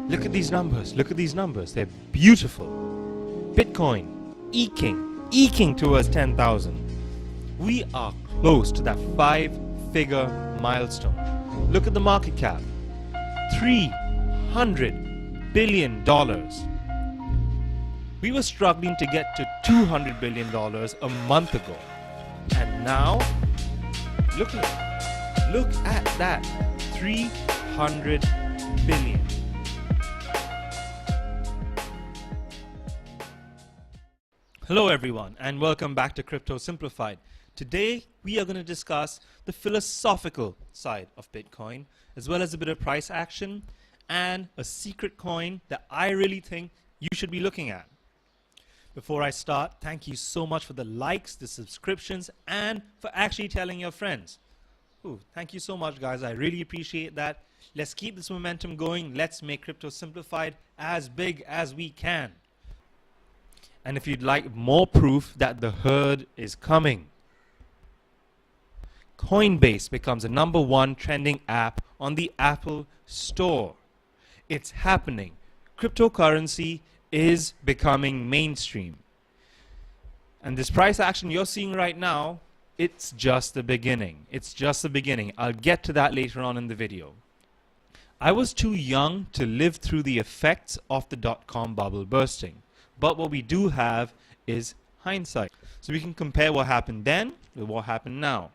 Look at these numbers. Look at these numbers. They're beautiful. Bitcoin eking towards 10,000. We are close to that 5-figure milestone. Look at the market cap. $300 billion. We were struggling to get to $200 billion a month ago. And now, look at that. 300 billion. Hello everyone, and welcome back to Crypto Simplified. Today we are going to discuss the philosophical side of Bitcoin, as well as a bit of price action and a secret coin that I really think you should be looking at. Before I start, thank you so much for the likes, the subscriptions, and for actually telling your friends. Ooh, thank you so much, guys. I really appreciate that. Let's keep this momentum going. Let's make Crypto Simplified as big as we can. And if you'd like more proof that the herd is coming, Coinbase becomes the #1 trending app on the Apple Store. It's happening. Cryptocurrency is becoming mainstream. And this price action you're seeing right now, it's just the beginning. It's just the beginning. I'll get to that later on in the video. I was too young to live through the effects of the dot-com bubble bursting. But what we do have is hindsight. So we can compare what happened then with what happened now.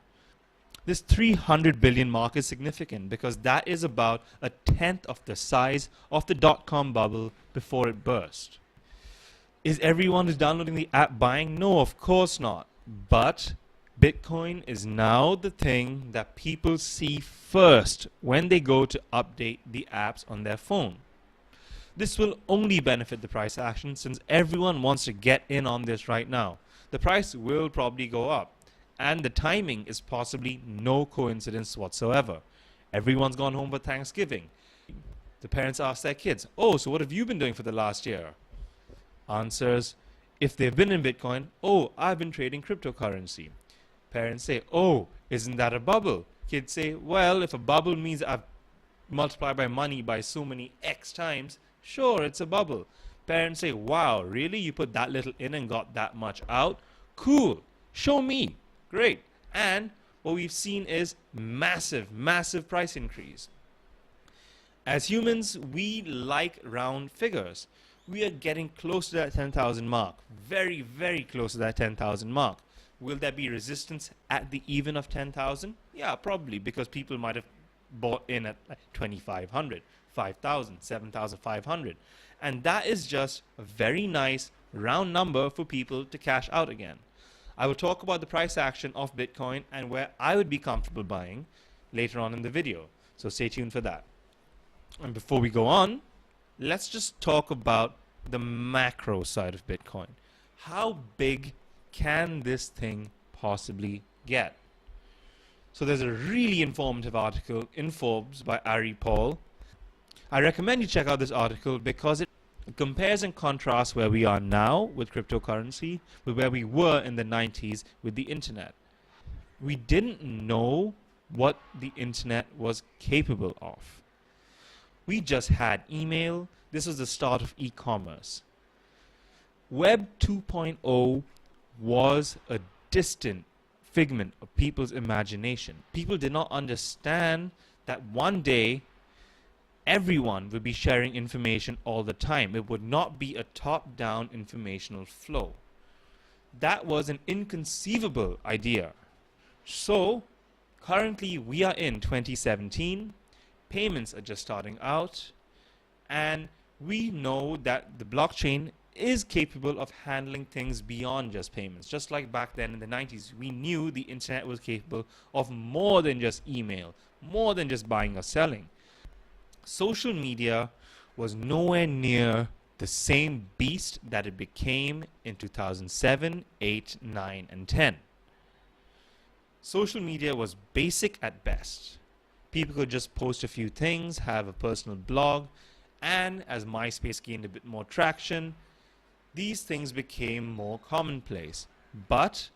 This 300 billion mark is significant because that is about 1/10 of the size of the dot-com bubble before it burst. Is everyone who's downloading the app buying? No, of course not. But Bitcoin is now the thing that people see first when they go to update the apps on their phone. This will only benefit the price action since everyone wants to get in on this right now. The price will probably go up, and the timing is possibly no coincidence whatsoever. Everyone's gone home for Thanksgiving. The parents ask their kids, "Oh, so what have you been doing for the last year?" Answers, if they've been in Bitcoin, "Oh, I've been trading cryptocurrency." Parents say, "Oh, isn't that a bubble?" Kids say, "Well, if a bubble means I've multiplied my money by so many X times, sure, it's a bubble." Parents say, "Wow, really? You put that little in and got that much out? Cool. Show me." Great. And what we've seen is massive price increase. As humans, we like round figures. We are getting close to that 10,000 mark. Very close to that 10,000 mark. Will there be resistance at the even of 10,000? Yeah, probably, because people might have bought in at 2,500, 5,000, 7,500. And that is just a very nice round number for people to cash out again. I will talk about the price action of Bitcoin and where I would be comfortable buying later on in the video. So stay tuned for that. And before we go on, let's just talk about the macro side of Bitcoin. How big can this thing possibly get? So there's a really informative article in Forbes by Ari Paul. I recommend you check out this article because it compares and contrasts where we are now with cryptocurrency with where we were in the 90s with the internet. We didn't know what the internet was capable of. We just had email. This was the start of e-commerce. Web 2.0 was a distant figment of people's imagination. People did not understand that one day everyone would be sharing information all the time. It would not be a top-down informational flow. That was an inconceivable idea. So currently we are in 2017. Payments are just starting out, and we know that the blockchain is capable of handling things beyond just payments. Just like back then in the 90s, we knew the internet was capable of more than just email, more than just buying or selling. Social media was nowhere near the same beast that it became in 2007, 8, 9, and 10. Social media was basic at best. People could just post a few things, have a personal blog, and as MySpace gained a bit more traction, these things became more commonplace. But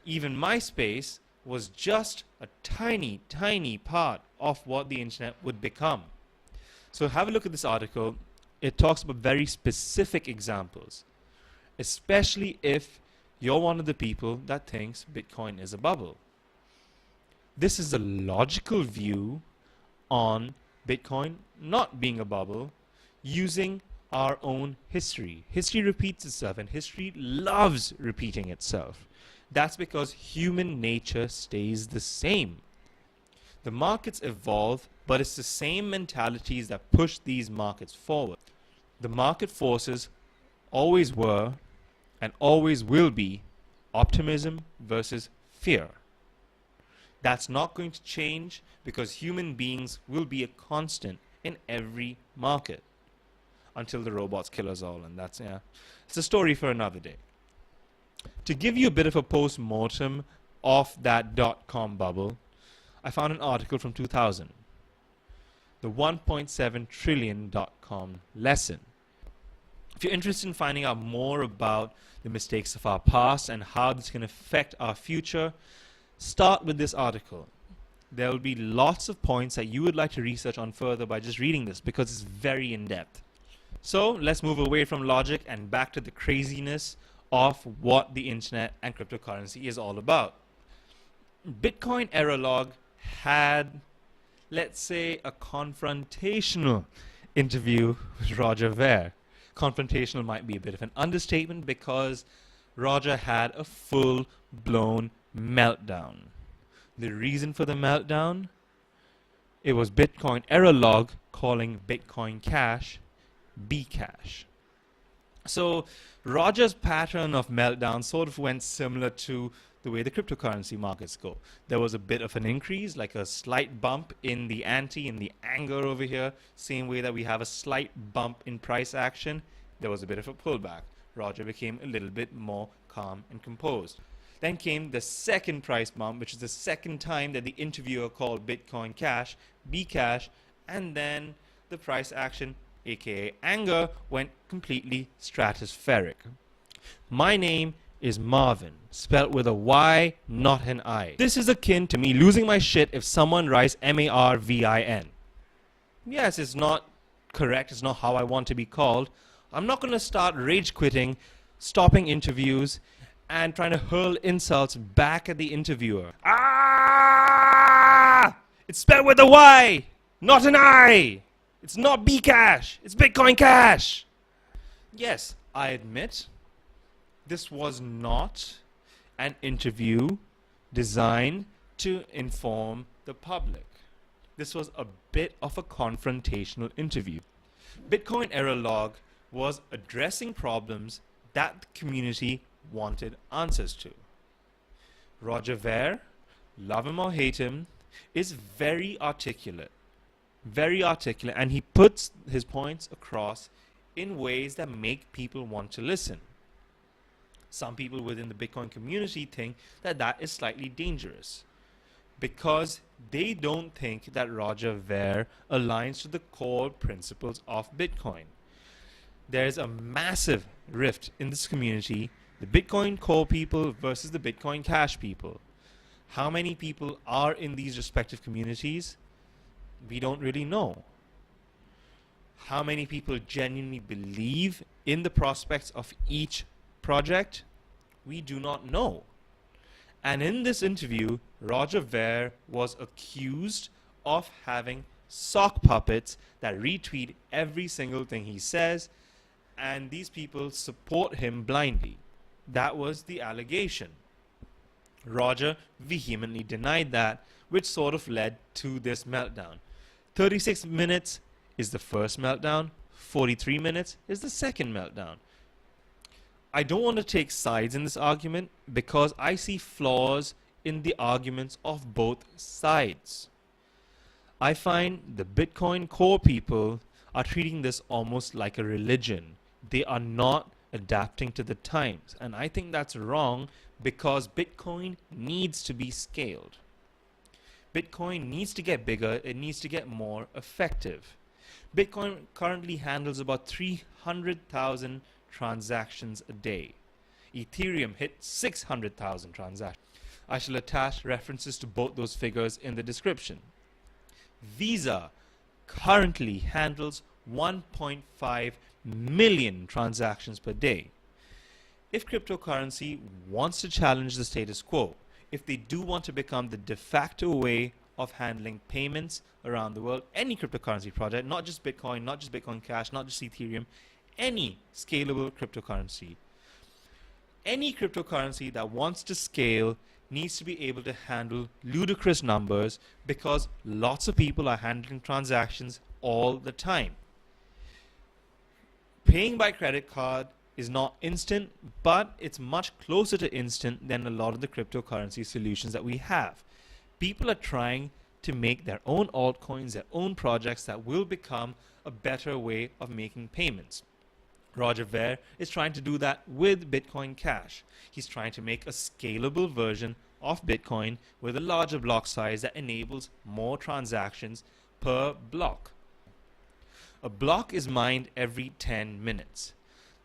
even MySpace was just a tiny part of what the internet would become. So have a look at this article. it talks about very specific examples, especially if you're one of the people that thinks Bitcoin is a bubble. This is a logical view on Bitcoin not being a bubble using our own history. History repeats itself, and history loves repeating itself. That's because human nature stays the same. The markets evolve, but it's the same mentalities that push these markets forward. The market forces always were and always will be optimism versus fear. That's not going to change because human beings will be a constant in every market until the robots kill us all, and that's, it's a story for another day. To give you a bit of a post-mortem of that dot-com bubble, I found an article from 2000, the 1.7 trillion dot-com lesson. If you're interested in finding out more about the mistakes of our past and how this can affect our future, start with this article. There will be lots of points that you would like to research on further by just reading this because it's very in-depth. So let's move away from logic and back to the craziness of what the internet and cryptocurrency is all about. Bitcoin Error Log had, let's say, a confrontational interview with Roger Ver. Confrontational might be a bit of an understatement because Roger had a full-blown meltdown. The reason for the meltdown? It was Bitcoin Error Log calling Bitcoin Cash Bcash. So Roger's pattern of meltdown sort of went similar to the way the cryptocurrency markets go. There was a bit of an increase, like a slight bump in the ante, in the anger over here, same way that we have a slight bump in price action. There was a bit of a pullback. Roger became a little bit more calm and composed. Then came the second price bump, which is the second time that the interviewer called Bitcoin Cash Bcash, and then the price action, aka anger, went completely stratospheric. My name is Marvin, spelt with a Y, not an I. This is akin to me losing my shit if someone writes Marvin. Yes, it's not correct, it's not how I want to be called. I'm not going to start rage quitting, stopping interviews, and trying to hurl insults back at the interviewer. Ah! It's spelled with a Y, not an I. It's not Bcash, it's Bitcoin Cash. Yes, I admit, this was not an interview designed to inform the public. This was a bit of a confrontational interview. Bitcoin Error Log was addressing problems that the community wanted answers to. Roger Ver, love him or hate him, is very articulate, and he puts his points across in ways that make people want to listen. Some people within the Bitcoin community think that that is slightly dangerous because they don't think that Roger Ver aligns to the core principles of Bitcoin. There's a massive rift in this community, the Bitcoin core people versus the Bitcoin Cash people. How many people are in these respective communities? We don't really know. How many people genuinely believe in the prospects of each project? We do not know. And in this interview, Roger Ver was accused of having sock puppets that retweet every single thing he says, and these people support him blindly. That was the allegation. Roger vehemently denied that, which sort of led to this meltdown. 36 minutes is the first meltdown, 43 minutes is the second meltdown. I don't want to take sides in this argument because I see flaws in the arguments of both sides. I find the Bitcoin core people are treating this almost like a religion. They are not adapting to the times, and I think that's wrong because Bitcoin needs to be scaled. Bitcoin needs to get bigger, it needs to get more effective. Bitcoin currently handles about 300,000 transactions a day. Ethereum hit 600,000 transactions. I shall attach references to both those figures in the description. Visa currently handles 1.5 million transactions per day. If cryptocurrency wants to challenge the status quo, if they do want to become the de facto way of handling payments around the world, any cryptocurrency project, not just Bitcoin, not just Bitcoin Cash, not just Ethereum, any scalable cryptocurrency. Any cryptocurrency that wants to scale needs to be able to handle ludicrous numbers because lots of people are handling transactions all the time. Paying by credit card is not instant, but it's much closer to instant than a lot of the cryptocurrency solutions that we have. People are trying to make their own altcoins, their own projects that will become a better way of making payments. Roger Ver is trying to do that with Bitcoin Cash. He's trying to make a scalable version of Bitcoin with a larger block size that enables more transactions per block. A block is mined every 10 minutes.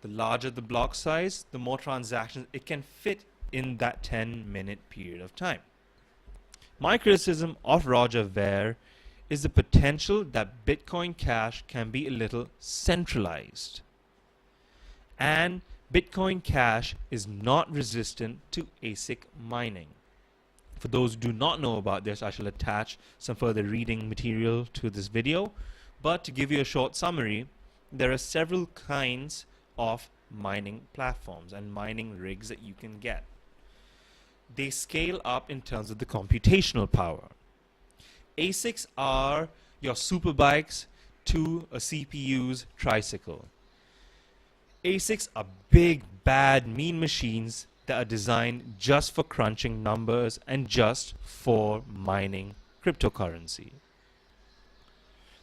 The larger the block size, the more transactions it can fit in that 10-minute period of time. My criticism of Roger Ver is the potential that Bitcoin Cash can be a little centralized. And Bitcoin Cash is not resistant to ASIC mining. For those who do not know about this, I shall attach some further reading material to this video. But to give you a short summary, there are several kinds of mining platforms and mining rigs that you can get. They scale up in terms of the computational power. ASICs are your superbikes to a CPU's tricycle. ASICs are big, bad, mean machines that are designed just for crunching numbers and just for mining cryptocurrency.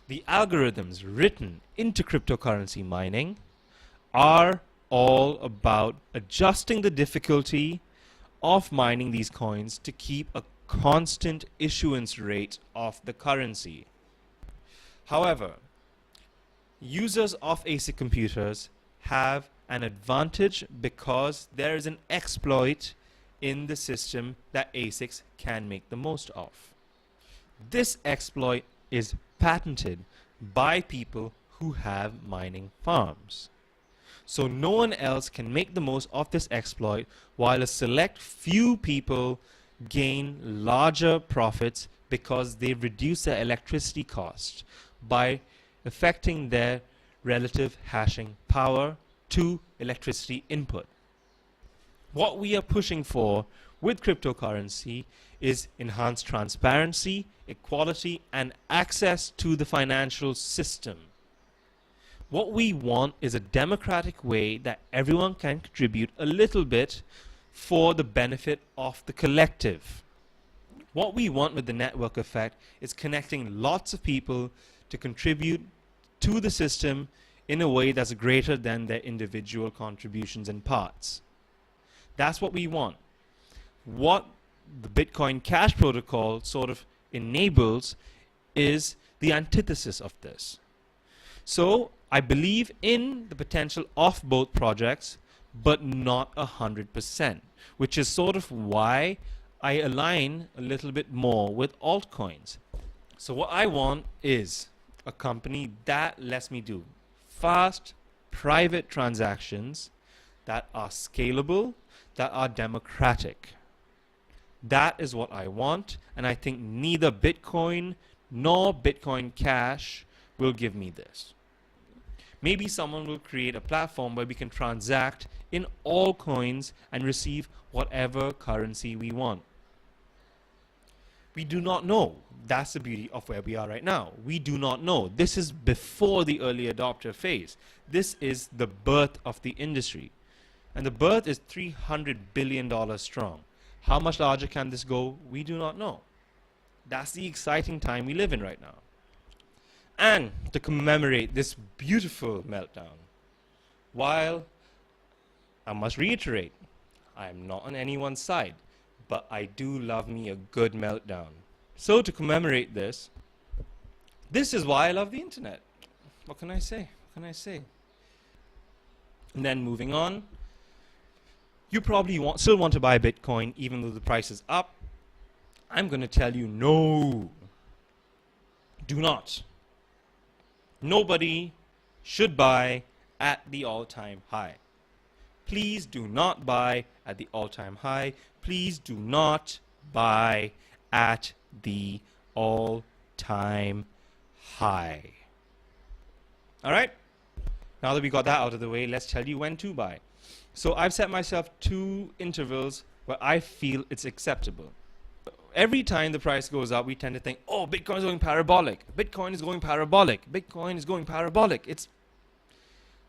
The algorithms written into cryptocurrency mining are all about adjusting the difficulty of mining these coins to keep a constant issuance rate of the currency. However, users of ASIC computers have an advantage because there is an exploit in the system that ASICs can make the most of. This exploit is patented by people who have mining farms. So no one else can make the most of this exploit, while a select few people gain larger profits because they reduce their electricity cost by affecting their relative hashing power to electricity input. What we are pushing for with cryptocurrency is enhanced transparency, equality, and access to the financial system. What we want is a democratic way that everyone can contribute a little bit for the benefit of the collective. What we want with the network effect is connecting lots of people to contribute to the system in a way that's greater than their individual contributions and parts. That's what we want. What the Bitcoin Cash protocol sort of enables is the antithesis of this. So I believe in the potential of both projects, but not 100%, which is sort of why I align a little bit more with altcoins. So what I want is a company that lets me do fast, private transactions that are scalable, that are democratic. That is what I want, and I think neither Bitcoin nor Bitcoin Cash will give me this. Maybe someone will create a platform where we can transact in all coins and receive whatever currency we want. We do not know. That's the beauty of where we are right now. We do not know. This is before the early adopter phase. This is the birth of the industry. And the birth is $300 billion strong. How much larger can this go? We do not know. That's the exciting time we live in right now. And to commemorate this beautiful meltdown, while I must reiterate, I am not on anyone's side, but I do love me a good meltdown. So to commemorate this, this is why I love the internet. What can I say? What can I say? And then moving on, you probably still want to buy Bitcoin even though the price is up. I'm going to tell you no. Do not. Nobody should buy at the all-time high. Please do not buy at the all-time high. Please do not buy at the all-time high. All right? Now that we got that out of the way, let's tell you when to buy. So I've set myself 2 intervals where I feel it's acceptable. Every time the price goes up, we tend to think, oh, Bitcoin is going parabolic. Bitcoin is going parabolic. Bitcoin is going parabolic.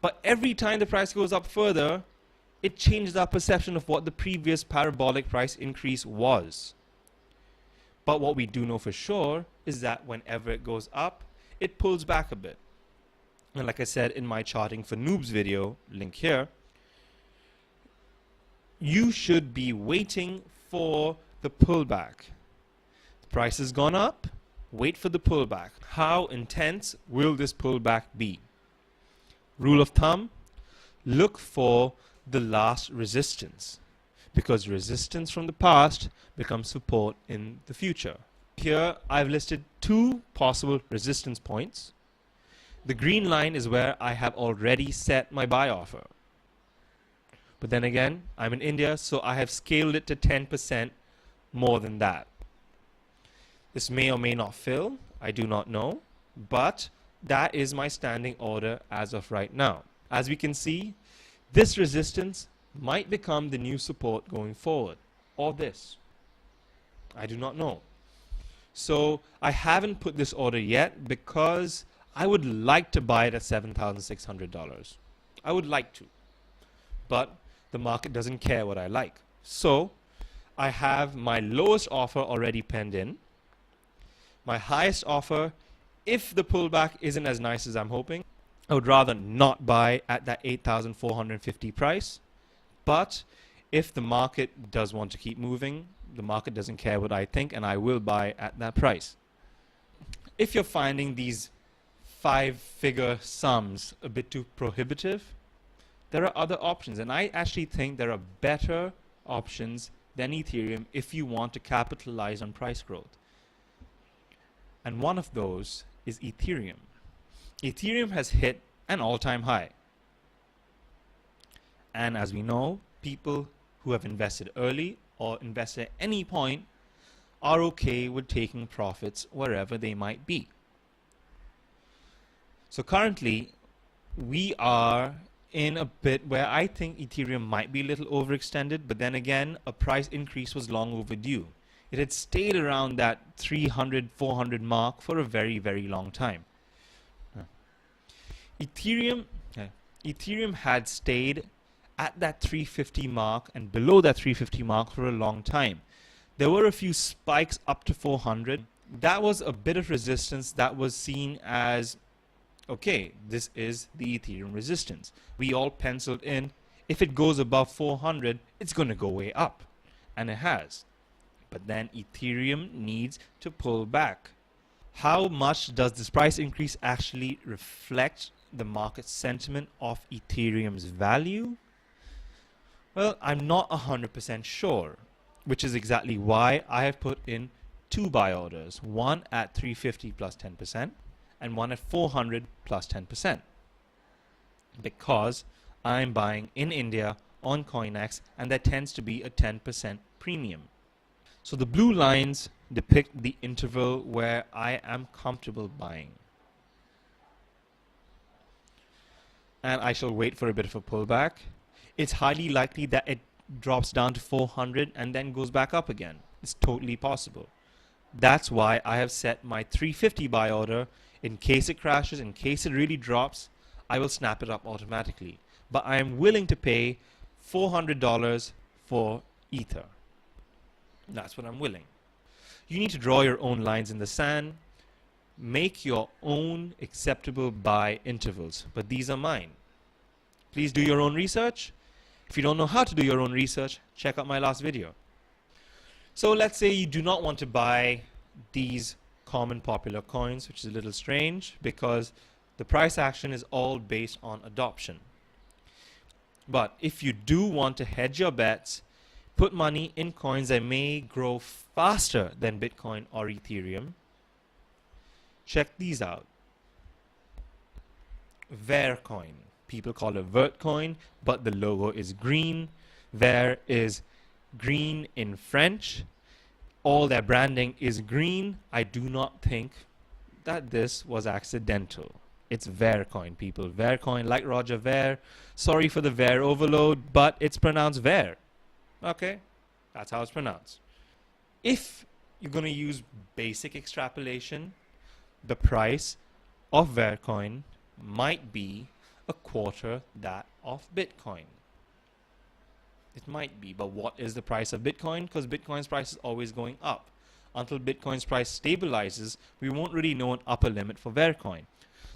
But every time the price goes up further, it changes our perception of what the previous parabolic price increase was. But what we do know for sure is that whenever it goes up, it pulls back a bit. And like I said in my charting for noobs video, link here, you should be waiting for the pullback. The price has gone up, wait for the pullback. How intense will this pullback be? Rule of thumb, look for the last resistance, because resistance from the past becomes support in the future. Here I've listed 2 possible resistance points. The green line is where I have already set my buy offer. But then again, I'm in India, so I have scaled it to 10% more than that. This may or may not fill, I do not know, but that is my standing order as of right now. As we can see, this resistance might become the new support going forward, or this. I do not know. So I haven't put this order yet because I would like to buy it at $7,600. I would like to, but the market doesn't care what I like. So I have my lowest offer already penned in. My highest offer, if the pullback isn't as nice as I'm hoping, I would rather not buy at that 8,450 price. But if the market does want to keep moving, the market doesn't care what I think, and I will buy at that price. If you're finding these 5-figure sums a bit too prohibitive, there are other options, and I actually think there are better options than Ethereum if you want to capitalize on price growth. And one of those is Ethereum. Ethereum has hit an all-time high. And as we know, people who have invested early or invested at any point are okay with taking profits wherever they might be. So currently, we are in a bit where I think Ethereum might be a little overextended, but then again, a price increase was long overdue. It had stayed around that 300, 400 mark for a very, very long time. Ethereum had stayed at that 350 mark and below that 350 mark for a long time. There were a few spikes up to 400. That was a bit of resistance that was seen as, okay, this is the Ethereum resistance. We all penciled in, if it goes above 400, it's going to go way up. And it has. But then Ethereum needs to pull back. How much does this price increase actually reflect the market sentiment of Ethereum's value? Well, I'm not 100% sure, which is exactly why I have put in 2 buy orders, one at 350 plus 10% and one at 400 plus 10%, because I'm buying in India on CoinEx, and there tends to be a 10% premium. So the blue lines depict the interval where I am comfortable buying. And I shall wait for a bit of a pullback. It's highly likely that it drops down to 400 and then goes back up again. It's totally possible. That's why I have set my 350 buy order. In case it crashes, in case it really drops, I will snap it up automatically. But I am willing to pay $400 for Ether. That's what I'm willing. You need to draw your own lines in the sand. Make your own acceptable buy intervals. But these are mine. Please do your own research. If you don't know how to do your own research, check out my last video. So let's say you do not want to buy these common popular coins, which is a little strange because the price action is all based on adoption. But if you do want to hedge your bets, put money in coins that may grow faster than Bitcoin or Ethereum, check these out. Vertcoin. People call it Vertcoin, but the logo is green. Ver is green in French. All their branding is green. I do not think that this was accidental. It's Vertcoin, people. Vertcoin, like Roger Ver. Sorry for the Ver overload, but it's pronounced Ver. Okay, that's how it's pronounced. If you're going to use basic extrapolation, the price of Vertcoin might be a quarter that of Bitcoin. It might be, but what is the price of Bitcoin? Because Bitcoin's price is always going up. Until Bitcoin's price stabilizes, we won't really know an upper limit for Vertcoin.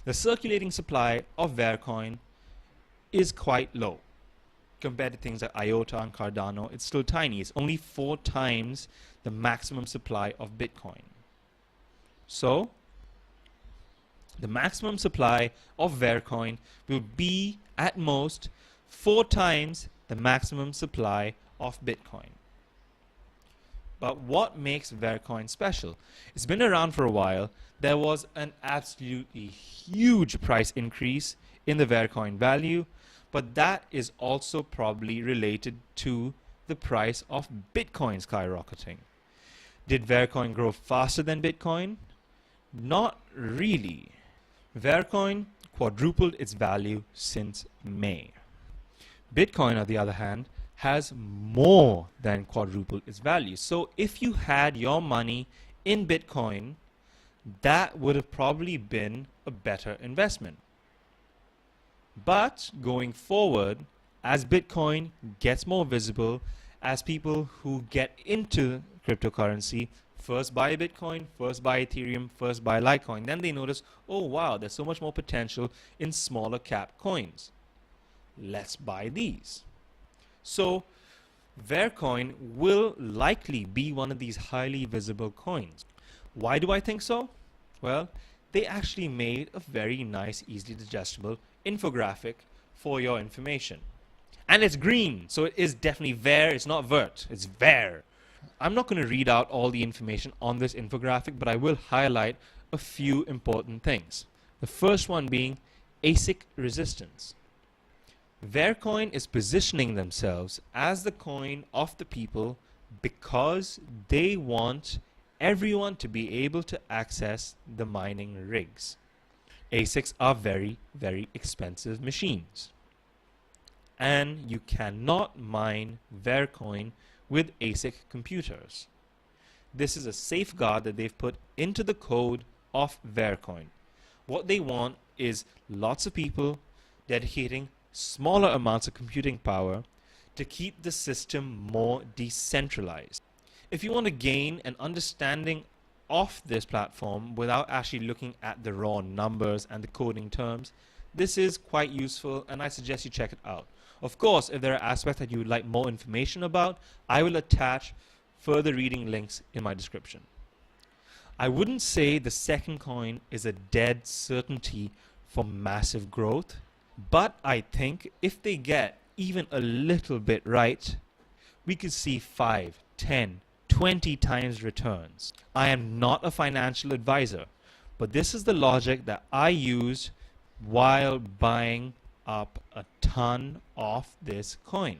The circulating supply of Vertcoin is quite low. Compared to things like IOTA and Cardano, it's still tiny. It's only 4 times the maximum supply of Bitcoin. So, the maximum supply of Vertcoin will be at most 4 times the maximum supply of Bitcoin. But what makes Vertcoin special? It's been around for a while. There was an absolutely huge price increase in the Vertcoin value, but that is also probably related to the price of Bitcoin skyrocketing. Did Vertcoin grow faster than Bitcoin? Not really. Vertcoin quadrupled its value since May. Bitcoin, on the other hand, has more than quadrupled its value. So if you had your money in Bitcoin, that would have probably been a better investment. But going forward, as Bitcoin gets more visible, as people who get into cryptocurrency first buy Bitcoin, first buy Ethereum, first buy Litecoin, then they notice, oh wow, there's so much more potential in smaller cap coins. Let's buy these. So Vertcoin will likely be one of these highly visible coins. Why do I think so? Well, they actually made a very nice, easily digestible infographic for your information. And it's green, so it is definitely Ver, it's not Vert, it's Ver. I'm not going to read out all the information on this infographic, but I will highlight a few important things. The first one being ASIC resistance. Vertcoin is positioning themselves as the coin of the people because they want everyone to be able to access the mining rigs. ASICs are very, very expensive machines. And you cannot mine Vertcoin with ASIC computers. This is a safeguard that they've put into the code of Vertcoin. What they want is lots of people dedicating smaller amounts of computing power to keep the system more decentralized. If you want to gain an understanding of this platform without actually looking at the raw numbers and the coding terms, this is quite useful and I suggest you check it out. Of course, if there are aspects that you would like more information about, I will attach further reading links in my description. I wouldn't say the second coin is a dead certainty for massive growth, but I think if they get even a little bit right, we could see 5, 10, 20 times returns. I am not a financial advisor, but this is the logic that I used while buying up a ton of this coin.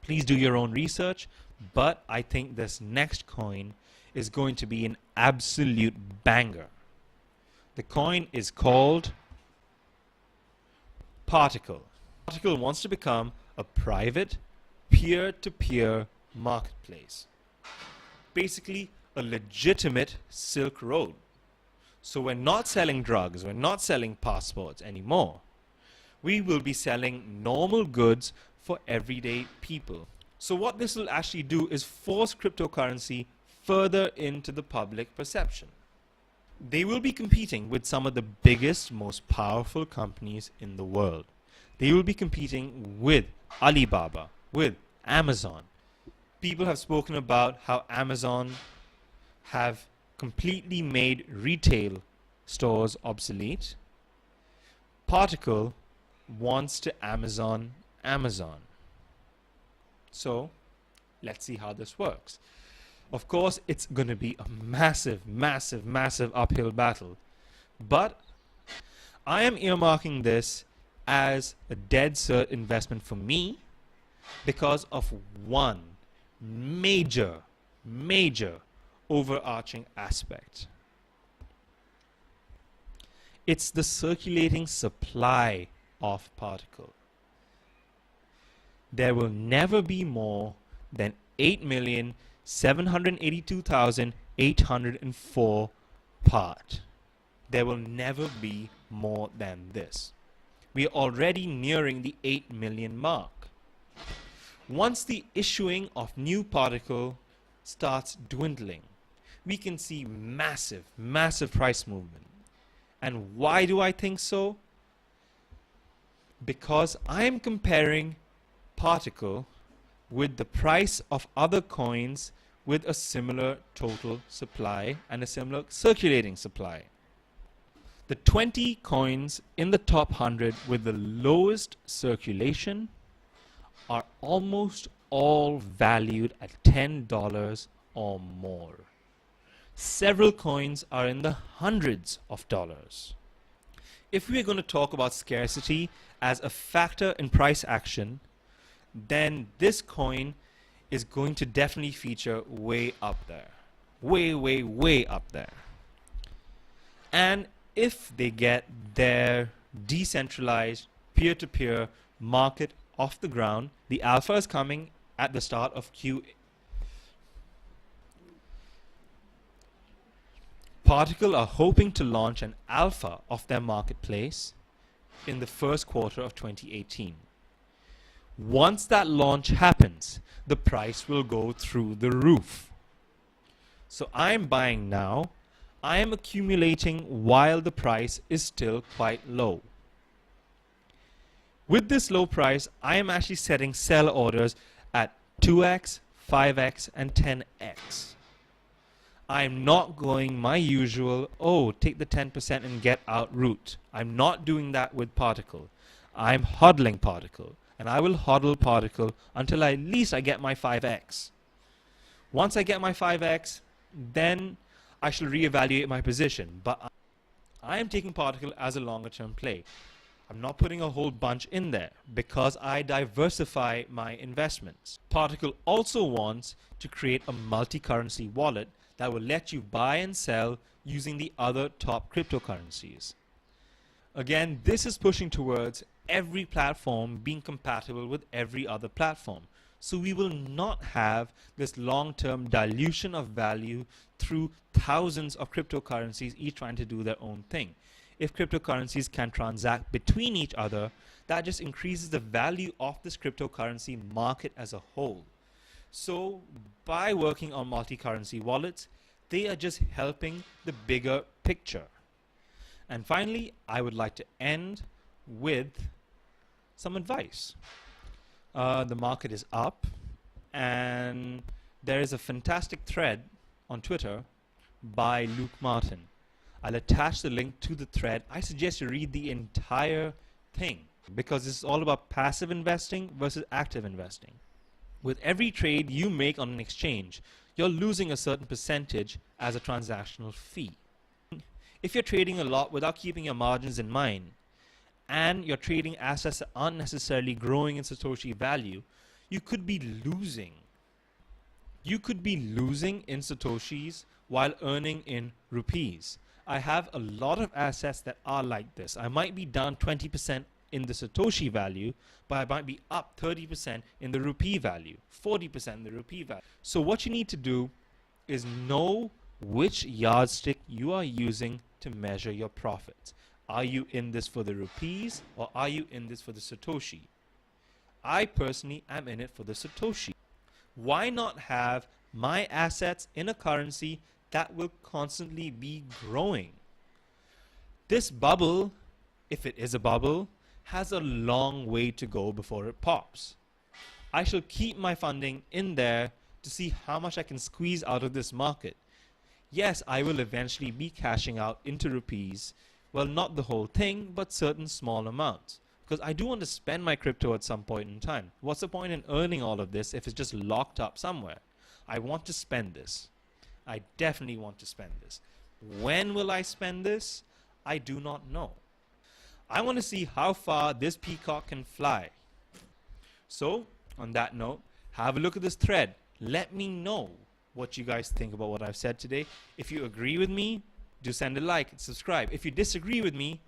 Please do your own research, but I think this next coin is going to be an absolute banger. The coin is called Particle. Particle wants to become a private peer-to-peer marketplace. Basically, a legitimate Silk Road. So we're not selling drugs, we're not selling passports anymore. We will be selling normal goods for everyday people. So what this will actually do is force cryptocurrency further into the public perception. They will be competing with some of the biggest, most powerful companies in the world. They will be competing with Alibaba, with Amazon. People have spoken about how Amazon have completely made retail stores obsolete. Particle wants to Amazon. So let's see how this works. Of course, it's going to be a massive, massive, massive uphill battle. But I am earmarking this as a dead cert investment for me because of one major overarching aspect. It's the circulating supply of particle. There will never be more than 8,782,804 part. There will never be more than this. We are already nearing the 8 million mark. Once the issuing of new particle starts dwindling, we can see massive price movement. And why do I think so? Because I am comparing particle with the price of other coins with a similar total supply and a similar circulating supply. The 20 coins in the top 100 with the lowest circulation are almost all valued at $10 or more. Several coins are in the hundreds of dollars. If we are going to talk about scarcity as a factor in price action, then this coin is going to definitely feature way up there. Way up there. And if they get their decentralized peer-to-peer market off the ground, the alpha is coming at the start of Q. Particle are hoping to launch an alpha of their marketplace in the first quarter of 2018. Once that launch happens, the price will go through the roof. So I'm buying now. I am accumulating while the price is still quite low. With this low price, I am actually setting sell orders at 2x, 5x, and 10x. I'm not going my usual, oh, take the 10% and get out route. I'm not doing that with particle. I'm hodling particle, and I will hodl particle until at least I get my 5x. Once I get my 5x, then I shall reevaluate my position. But I am taking particle as a longer term play. I'm not putting a whole bunch in there because I diversify my investments. Particle also wants to create a multi-currency wallet that will let you buy and sell using the other top cryptocurrencies. Again, this is pushing towards every platform being compatible with every other platform. So we will not have this long-term dilution of value through thousands of cryptocurrencies each trying to do their own thing. If cryptocurrencies can transact between each other, that just increases the value of this cryptocurrency market as a whole. So by working on multi-currency wallets, they are just helping the bigger picture. And finally, I would like to end with some advice. The market is up, and there is a fantastic thread on Twitter by Luke Martin. I'll attach the link to the thread. I suggest you read the entire thing because this is all about passive investing versus active investing. With every trade you make on an exchange, you're losing a certain percentage as a transactional fee. If you're trading a lot without keeping your margins in mind, and you're trading assets that aren't necessarily growing in Satoshi value, you could be losing. You could be losing in Satoshis while earning in rupees. I have a lot of assets that are like this. I might be down 20% in the Satoshi value, but I might be up 30% in the rupee value, 40% in the rupee value. So what you need to do is know which yardstick you are using to measure your profits. Are you in this for the rupees or are you in this for the Satoshi? I personally am in it for the Satoshi. Why not have my assets in a currency that will constantly be growing? This bubble, if it is a bubble, has a long way to go before it pops. I shall keep my funding in there to see how much I can squeeze out of this market. Yes, I will eventually be cashing out into rupees. Well, not the whole thing, but certain small amounts. Because I do want to spend my crypto at some point in time. What's the point in earning all of this if it's just locked up somewhere? I want to spend this. I definitely want to spend this. When will I spend this? I do not know. I want to see how far this peacock can fly. So, on that note, have a look at this thread. Let me know what you guys think about what I've said today. If you agree with me, do send a like and subscribe. If you disagree with me,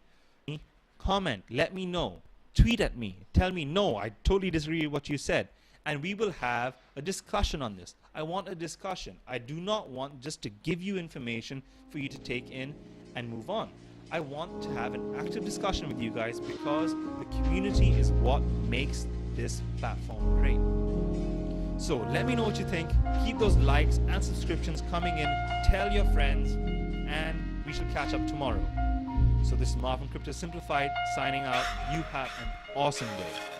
comment. Let me know. Tweet at me. Tell me, no, I totally disagree with what you said. And we will have a discussion on this. I want a discussion. I do not want just to give you information for you to take in and move on. I want to have an active discussion with you guys because the community is what makes this platform great. So let me know what you think. Keep those likes and subscriptions coming in. Tell your friends, and we shall catch up tomorrow. So this is Marvin Crypto Simplified signing out. You have an awesome day.